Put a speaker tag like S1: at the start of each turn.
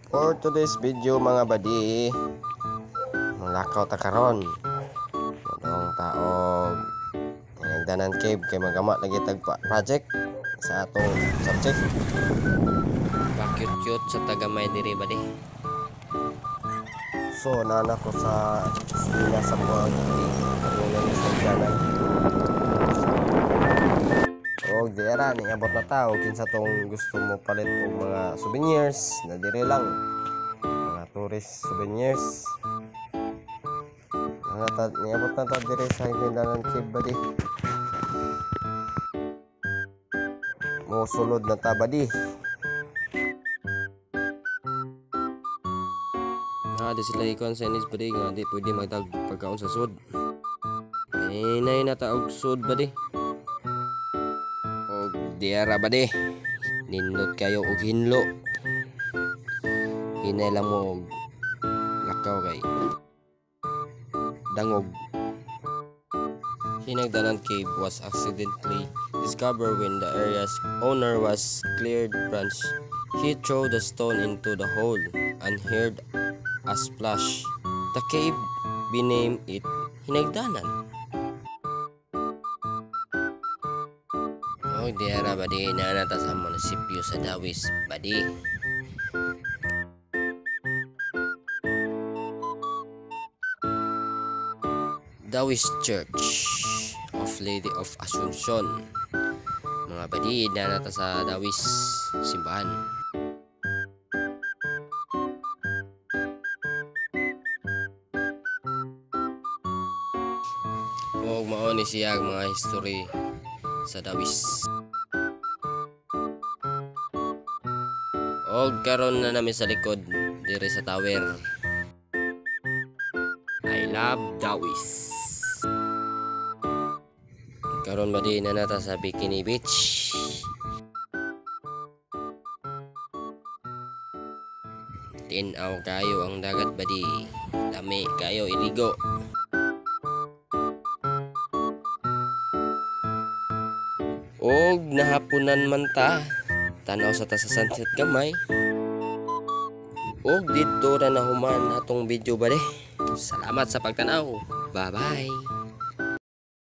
S1: For today's video mga badi, malakaw ta karon. Madong taog nagdanan cave kay magama lagi tag project sa atong subject.
S2: Pa-cute-cute sa tagamay diri badi.
S1: So nana ko sa sina sa mga kanunay sa jalan. O dira ni abot na tao kinsa tong gusto mo palit og mga souvenirs na dire lang. Mga tourist souvenirs. Niabot na ta dire sa Hindanan Cave badi. Mo sulod na ta badi.
S2: Di sila ikon sa inis badi nga di pwede magtag pagkaon sa sud. Nay nataog sud badi. Og diara badi. Nindot kayo og hinlo. Hinay lang mo og lakaw kay dangog. Hinagdanan Cave was accidentally discovered when the area's owner was cleared branch. He threw the stone into the hole and heard a splash. The cave renamed it Hinagdanan. Oh, diara badi nanata sa munisipyo sa Dawis badi. Dawis Church of Lady of Asuncion. Mga badi nanata sa Dawis simbahan. Og mao ni siya ang mga history sa Dawis. Og karon na namin sa likod diri sa tower. I love Dawis. Karon ba di na nata sa Bikini Beach. Tinaw kayo ang dagat badi. Dami kayo iligo. Og nahapunan man ta. Tanaw sa ta sa sunset gamay. Og dito na nahuman atong video badi. Salamat sa pagtanaw. Bye bye.